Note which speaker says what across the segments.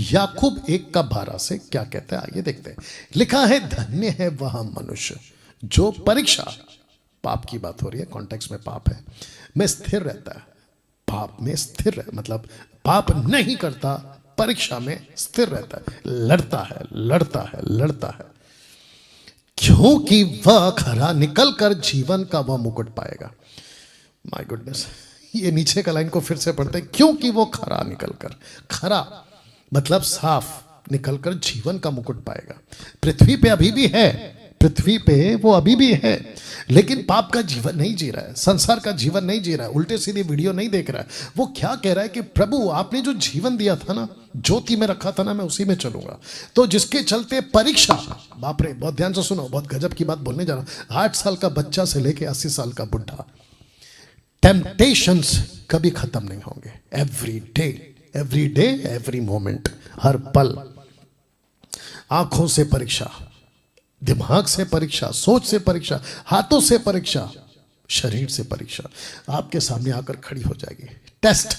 Speaker 1: याकूब 1:12 से क्या कहता है आइए देखते हैं। लिखा है, धन्य है वह मनुष्य जो परीक्षा, पाप की बात हो रही है, कॉन्टेक्स्ट में पाप है, में स्थिर रहता है। पाप में स्थिर है मतलब पाप नहीं करता, परीक्षा में स्थिर रहता है, लड़ता है लड़ता है लड़ता है, क्योंकि वह खरा निकलकर जीवन का वह मुकुट पाएगा। माय गुडनेस, ये नीचे का लाइन को फिर से पढ़ते हैं। क्योंकि वो खरा निकलकर, खरा मतलब साफ निकलकर जीवन का मुकुट पाएगा। पृथ्वी पे अभी भी है, पृथ्वी पे वो अभी भी है, लेकिन पाप का जीवन नहीं जी रहा है, संसार का जीवन नहीं जी रहा है, उल्टे सीधे वीडियो नहीं देख रहा है। वो क्या कह रहा है कि प्रभु आपने जो जीवन दिया था ना, ज्योति में रखा था ना, मैं उसी में चलूंगा। तो जिसके चलते परीक्षा, बाप रे बहुत ध्यान से सुनो, बहुत गजब की बात बोलने जा रहा हूं। 8 साल का बच्चा से लेके 80 साल का बुढ़ा, टेम्पटेशंस कभी खत्म नहीं होंगे। एवरी डे एवरी मोमेंट, हर पल आंखों से परीक्षा, दिमाग से परीक्षा, सोच से परीक्षा, हाथों से परीक्षा, शरीर से परीक्षा आपके सामने आकर खड़ी हो जाएगी, टेस्ट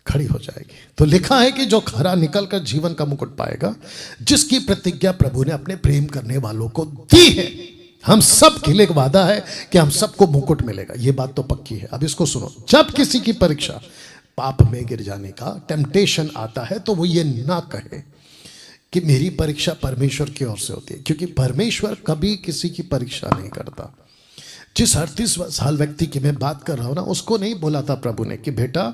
Speaker 1: खड़ी हो जाएगी। तो लिखा है कि जो खरा निकलकर जीवन का मुकुट पाएगा, जिसकी प्रतिज्ञा प्रभु ने अपने प्रेम करने वालों को दी है। हम सब के लिए एक वादा है कि हम सबको मुकुट मिलेगा, ये बात तो पक्की है। अब इसको सुनो, जब किसी की परीक्षा पाप में गिर जाने का टेम्पटेशन आता है, तो वो ये ना कहे कि मेरी परीक्षा परमेश्वर की ओर से होती है, क्योंकि परमेश्वर कभी किसी की परीक्षा नहीं करता। जिस 38 साल व्यक्ति की मैं बात कर रहा हूं ना, उसको नहीं बोला था प्रभु ने कि बेटा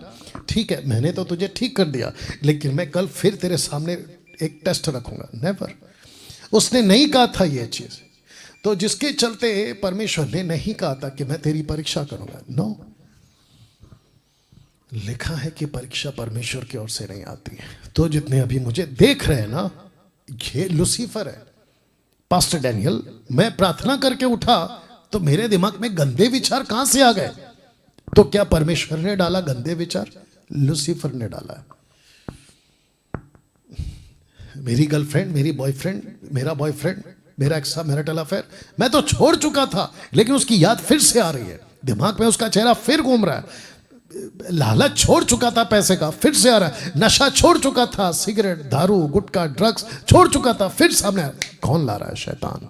Speaker 1: ठीक है, मैंने तो तुझे ठीक कर दिया, लेकिन मैं कल फिर तेरे सामने एक टेस्ट रखूंगा। नेवर, उसने नहीं कहा था ये चीज। तो जिसके चलते परमेश्वर ने नहीं कहा था कि मैं तेरी परीक्षा करूंगा, नो। लिखा है कि परीक्षा परमेश्वर की ओर से नहीं आती है। तो जितने अभी मुझे देख रहे हैं ना, ये लूसीफर है। पास्टर डैनियल, मैं प्रार्थना करके उठा तो मेरे दिमाग में गंदे विचार कहां से आ गए? तो क्या परमेश्वर ने डाला गंदे विचार? लूसीफर ने डाला है। मेरी गर्लफ्रेंड, मेरी बॉयफ्रेंड, मेरा बॉयफ्रेंड, मेरा एक्स्ट्रा मैरिटल अफेयर, मैं तो छोड़ चुका था, लेकिन उसकी याद फिर से आ रही है, दिमाग में उसका चेहरा फिर घूम रहा है। लालच छोड़ चुका था पैसे का, फिर से आ रहा है। नशा छोड़ चुका था, सिगरेट, दारू, गुटखा, ड्रग्स छोड़ चुका था, फिर सामने आ रहा है। कौन ला रहा है? शैतान।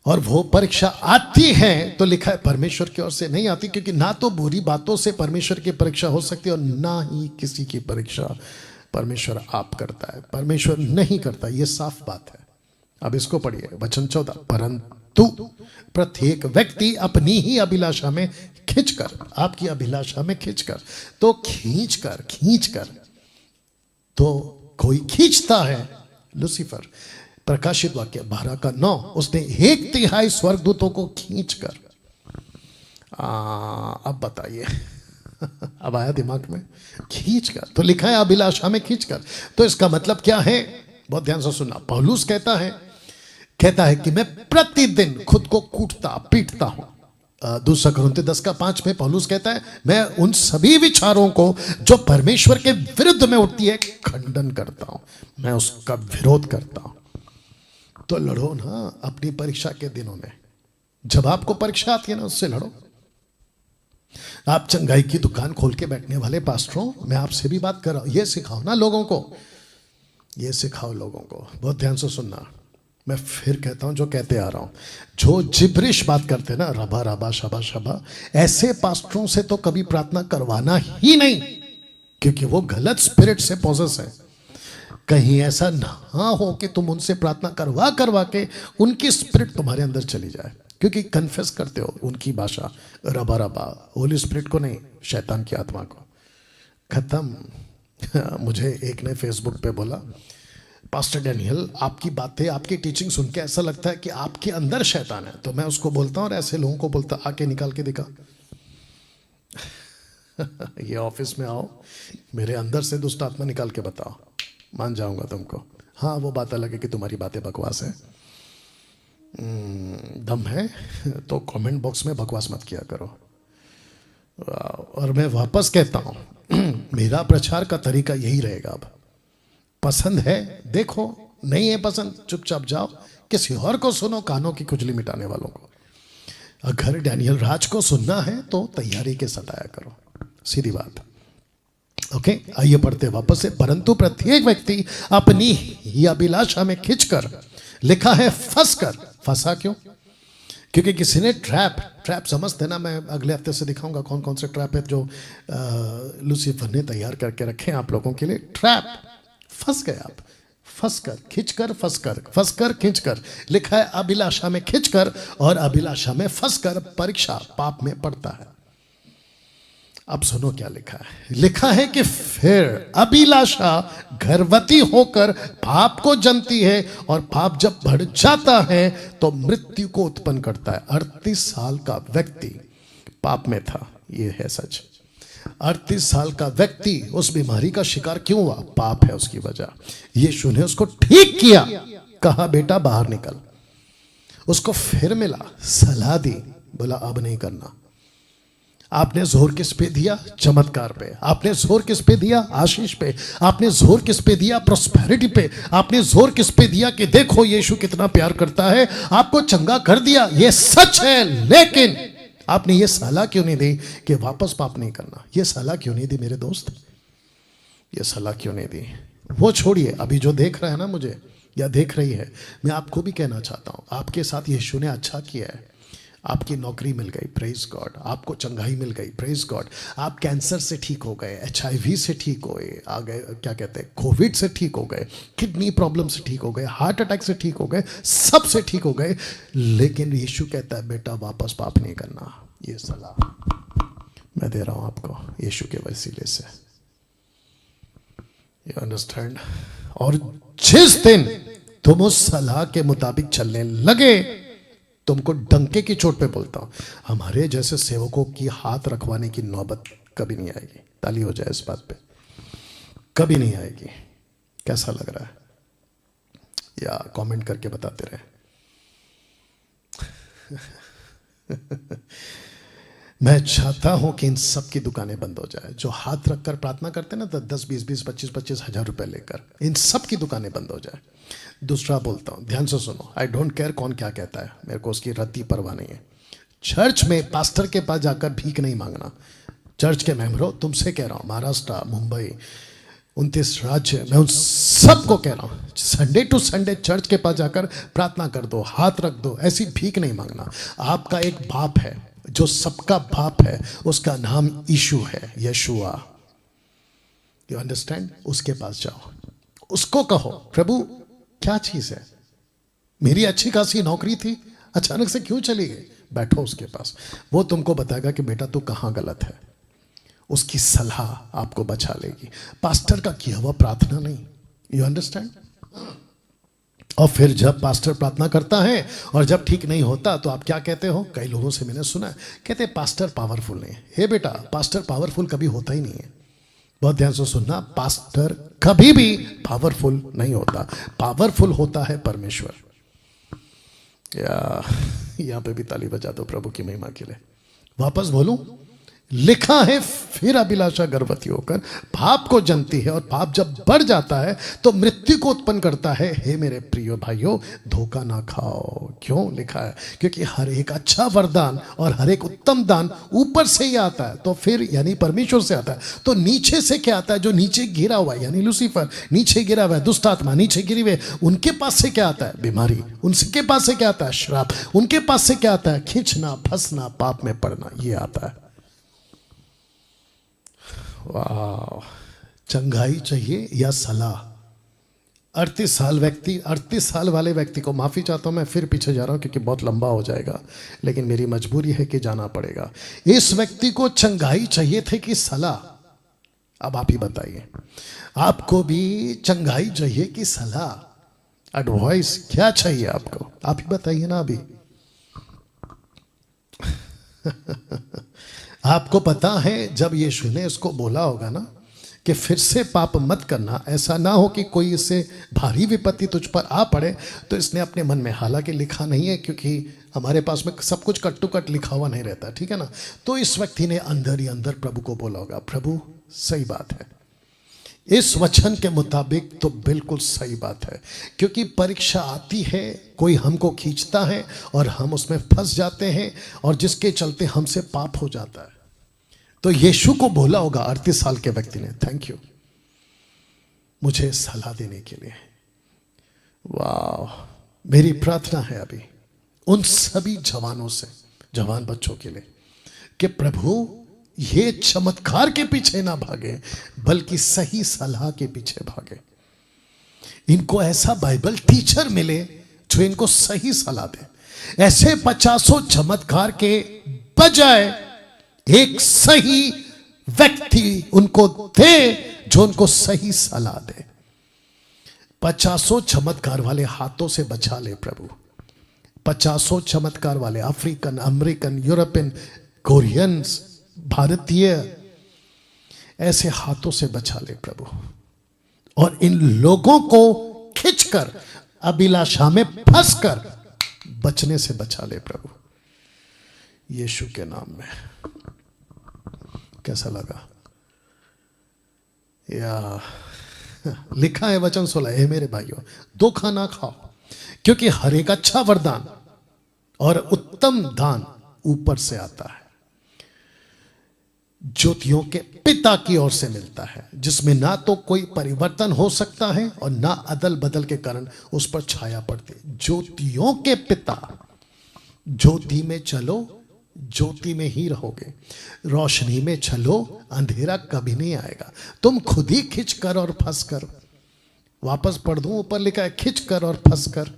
Speaker 1: और वो परीक्षा आती है तो लिखा है परमेश्वर की ओर से नहीं आती, क्योंकि ना तो बुरी बातों से परमेश्वर की परीक्षा हो सकती है और ना ही किसी की परीक्षा परमेश्वर आप करता है। परमेश्वर नहीं करता, ये साफ बात है। अब इसको पढ़िए, वचन 14, परंतु प्रत्येक व्यक्ति अपनी ही अभिलाषा में खींचकर, आपकी अभिलाषा में खींचकर, तो खींचकर तो कोई खींचता है। लूसीफर, प्रकाशित वाक्य 12:9, उसने 1/3 स्वर्गदूतों को खींचकर, अब बताइए अब आया दिमाग में, खींचकर। तो लिखा है अभिलाषा में खींचकर, तो इसका मतलब क्या है? बहुत ध्यान से सुनना। पौलुस कहता है कि मैं प्रतिदिन खुद को कूटता पीटता हूं। 2 कुरिन्थियों 10:5 में पौलुस कहता है, मैं उन सभी विचारों को जो परमेश्वर के विरुद्ध में उठती है खंडन करता हूं, मैं उसका विरोध करता हूं। तो लड़ो ना अपनी परीक्षा के दिनों में, जब आपको परीक्षा आती है ना, उससे लड़ो। आप चंगाई की दुकान खोल के बैठने वाले पास्टरों, मैं आपसे भी बात कर रहा हूं, ये सिखाओ ना लोगों को, ये सिखाओ लोगों को। बहुत ध्यान से सुनना, मैं फिर कहता हूं जो कहते आ रहा हूं, जो जिब्रिश बात करते हैं ना, रबा रबा शबा शबा, ऐसे पास्टरों से तो कभी प्रार्थना करवाना ही नहीं, क्योंकि वो गलत स्पिरिट से पॉसेस है। कहीं ऐसा ना हो कि तुम उनसे प्रार्थना करवा के उनकी स्पिरिट तुम्हारे अंदर चली जाए, क्योंकि कन्फेस करते हो उनकी भाषा, रबा रबा, होली स्पिरिट को नहीं, शैतान की आत्मा को। खत्म। मुझे एक ने फेसबुक पे बोला, पास्टर डैनियल आपकी बातें, आपकी टीचिंग सुन के ऐसा लगता है कि आपके अंदर शैतान है। तो मैं उसको बोलता हूँ और ऐसे लोगों को बोलता, आके निकाल के दिखा ये ऑफिस में आओ, मेरे अंदर से दुष्ट आत्मा निकाल के बताओ, मान जाऊंगा तुमको। हाँ, वो बात अलग है कि तुम्हारी बातें बकवास है। दम है तो कमेंट बॉक्स में बकवास मत किया करो। और मैं वापस कहता हूं, मेरा प्रचार का तरीका यही रहेगा। अब पसंद है देखो, नहीं है पसंद चुपचाप जाओ, किसी और को सुनो, कानों की खुजली मिटाने वालों को। अगर डैनियल राज को सुनना है तो तैयारी के साथ आया करो, सीधी बात। ओके, आइए पढ़ते वापस से। परंतु प्रत्येक व्यक्ति अपनी ही अभिलाषा में खिंचकर, लिखा है फंसकर। फंसा क्यों? क्योंकि किसी ने ट्रैप समझते ना, मैं अगले हफ्ते से दिखाऊंगा कौन कौन से ट्रैप है जो लूसीफर ने तैयार करके रखे हैं आप लोगों के लिए। ट्रैप, फंस गए आप, फंसकर, खिंचकर, फंसकर खिंचकर। लिखा है अभिलाषा में खिंचकर और अभिलाषा में फंसकर परीक्षा पाप में पड़ता है। अब सुनो क्या लिखा है। लिखा है कि फिर अभिलाषा गर्भवती होकर पाप को जन्मती है और पाप जब बढ़ जाता है तो मृत्यु को उत्पन्न करता है। 38 साल का व्यक्ति पाप में था, ये है सच। 38 साल का व्यक्ति उस बीमारी का शिकार क्यों हुआ? पाप है उसकी वजह। यीशु ने उसको ठीक किया, कहा बेटा बाहर निकल। उसको फिर मिला, सलाह दी, बोला अब नहीं करना। आपने जोर किस पे दिया? चमत्कार पे। आपने जोर किस पे दिया? आशीष पे। आपने जोर किस पे दिया? प्रोस्पेरिटी पे। आपने जोर किस पे दिया कि देखो यीशु कितना प्यार करता है, आपको चंगा कर दिया, ये सच है। लेकिन आपने ये सलाह क्यों नहीं दी कि वापस पाप नहीं करना? ये सलाह क्यों नहीं दी मेरे दोस्त? ये सलाह क्यों नहीं दी? वो छोड़िए, अभी जो देख रहा है ना मुझे या देख रही है, मैं आपको भी कहना चाहता हूं, आपके साथ यीशु ने अच्छा किया है। आपकी नौकरी मिल गई, प्रेज गॉड। आपको चंगाई मिल गई, प्रेज गॉड। आप कैंसर से ठीक हो गए, HIV से ठीक हो गए, आ गए क्या कहते हैं, कोविड से ठीक हो गए, किडनी प्रॉब्लम से ठीक हो गए, हार्ट अटैक से ठीक हो गए, सब से ठीक हो गए। लेकिन यीशु कहता है बेटा वापस पाप नहीं करना। ये सलाह मैं दे रहा हूं आपको यीशु के वसीले से। You understand? और जिस दिन तुम उस सलाह के मुताबिक चलने लगे, तुमको डंके की चोट पे बोलता हूं, हमारे जैसे सेवकों की हाथ रखवाने की नौबत कभी नहीं आएगी। ताली हो जाए इस बात पे, कभी नहीं आएगी। कैसा लग रहा है? या कमेंट करके बताते रहे। मैं चाहता हूं कि इन सब की दुकानें बंद हो जाए। जो हाथ रखकर प्रार्थना करते हैं ना, 10, 20, 25 हजार रुपए लेकर, इन सब की दुकानें बंद हो जाए। दूसरा बोलता हूं, ध्यान से सुनो। आई डोंट केयर कौन क्या कहता है, मेरे को उसकी रत्ती परवाह नहीं है। चर्च में पास्टर के पास जाकर भीख नहीं मांगना। चर्च के मेंबरों, तुमसे कह रहा हूं, महाराष्ट्र, मुंबई, 29 राज्य, मैं उन सबको कह रहा हूं, संडे टू संडे चर्च के पास जाकर प्रार्थना कर दो, हाथ रख दो। ऐसी भीख नहीं मांगना। आपका एक बाप है जो सबका बाप है, उसका नाम यीशु है, यशुआ। You understand? उसके पास जाओ, उसको कहो प्रभु क्या चीज है, मेरी अच्छी खासी नौकरी थी, अचानक से क्यों चली गई? बैठो उसके पास, वो तुमको बताएगा कि बेटा तू कहां गलत है। उसकी सलाह आपको बचा लेगी, पास्टर का किया हुआ प्रार्थना नहीं। You understand? और फिर जब पास्टर प्रार्थना करता है और जब ठीक नहीं होता तो आप क्या कहते हो? कई लोगों से मैंने सुना, कहते पास्टर पावरफुल नहीं है। हे बेटा, पास्टर पावरफुल कभी होता ही नहीं है। बहुत ध्यान से सुनना, पास्टर कभी भी पावरफुल नहीं होता। पावरफुल होता है परमेश्वर। यहां पे भी ताली बजा दो प्रभु की महिमा के लिए। वापस बोलूं, लिखा है फिर अभिलाषा गर्भवती होकर पाप को जन्मती है और पाप जब बढ़ जाता है तो मृत्यु को उत्पन्न करता है। हे मेरे प्रिय भाइयों, धोखा ना खाओ। क्यों लिखा है? क्योंकि हर एक अच्छा वरदान और हर एक उत्तम दान ऊपर से ही आता है, तो फिर यानी परमेश्वर से आता है। तो नीचे से क्या आता है? जो नीचे गिरा हुआ है, यानी लूसीफर नीचे गिरा हुआ है, दुष्ट आत्मा नीचे गिरी हुई है, उनके पास से क्या आता है? बीमारी। उनके पास से क्या आता है? श्राप। उनके पास से क्या आता है? खींचना, फंसना, पाप में पड़ना, ये आता है। वाह, चंगाई चाहिए या सलाह? 38 साल वाले व्यक्ति को, माफी चाहता हूं मैं फिर पीछे जा रहा हूं क्योंकि बहुत लंबा हो जाएगा, लेकिन मेरी मजबूरी है कि जाना पड़ेगा। इस व्यक्ति को चंगाई चाहिए थे कि सलाह? अब आप ही बताइए, आपको भी चंगाई चाहिए कि सलाह, एडवाइस क्या चाहिए आपको? आप ही बताइए ना अभी। आपको पता है जब यीशु ने इसको बोला होगा ना कि फिर से पाप मत करना, ऐसा ना हो कि कोई इससे भारी विपत्ति तुझ पर आ पड़े, तो इसने अपने मन में, हालांकि लिखा नहीं है क्योंकि हमारे पास में सब कुछ कट टू कट लिखा हुआ नहीं रहता, ठीक है ना, तो इस व्यक्ति ने अंदर ही अंदर प्रभु को बोला होगा, प्रभु सही बात है, इस वचन के मुताबिक तो बिल्कुल सही बात है, क्योंकि परीक्षा आती है, कोई हमको खींचता है और हम उसमें फंस जाते हैं और जिसके चलते हमसे पाप हो जाता है। तो यीशु को बोला होगा 38 साल के व्यक्ति ने, थैंक यू मुझे सलाह देने के लिए। वाह, मेरी प्रार्थना है अभी उन सभी जवानों से, जवान बच्चों के लिए, कि प्रभु ये चमत्कार के पीछे ना भागे, बल्कि सही सलाह के पीछे भागे। इनको ऐसा बाइबल टीचर मिले जो इनको सही सलाह दे। ऐसे 50 चमत्कार के बजाय एक सही व्यक्ति उनको दे जो उनको सही सलाह दे। 50 चमत्कार वाले हाथों से बचा ले प्रभु। 50 चमत्कार वाले अफ्रीकन, अमेरिकन, यूरोपियन, कोरियंस, भारतीय, ऐसे हाथों से बचा ले प्रभु। और इन लोगों को खिंचकर अभिलाषा में फंसकर बचने से बचा ले प्रभु, यीशु के नाम में। कैसा लगा? या लिखा है वचन 16, हे मेरे भाइयों धोखा ना खाओ, क्योंकि हर एक अच्छा वरदान और उत्तम दान ऊपर से आता है, ज्योतियों के पिता की ओर से मिलता है, जिसमें ना तो कोई परिवर्तन हो सकता है और ना अदल बदल के कारण उस पर छाया पड़ती। ज्योतियों के पिता, ज्योति में चलो ज्योति में ही रहोगे, रोशनी में चलो अंधेरा कभी नहीं आएगा। तुम खुद ही खिंच कर और फंस कर, वापस पढ़ दूं, ऊपर लिखा है खिंच कर और फंस कर,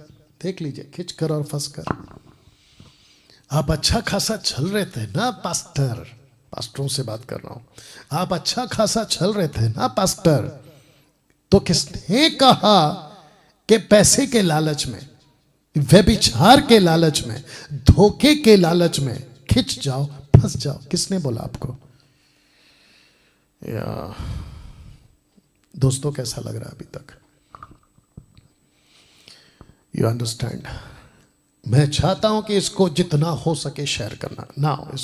Speaker 1: देख लीजिए, खिंच कर और फंस कर। आप अच्छा खासा चल रहे थे ना पास्टर, पास्टरों से बात कर रहा हूं, आप अच्छा खासा चल रहे थे ना पास्टर, तो किसने कहा कि पैसे के लालच में, व्यभिचार के लालच में, धोखे के लालच में खिंच जाओ, फंस जाओ? किसने बोला आपको? या दोस्तों कैसा लग रहा है अभी तक? You understand? मैं चाहता हूं कि इसको जितना हो सके शेयर करना ना हो।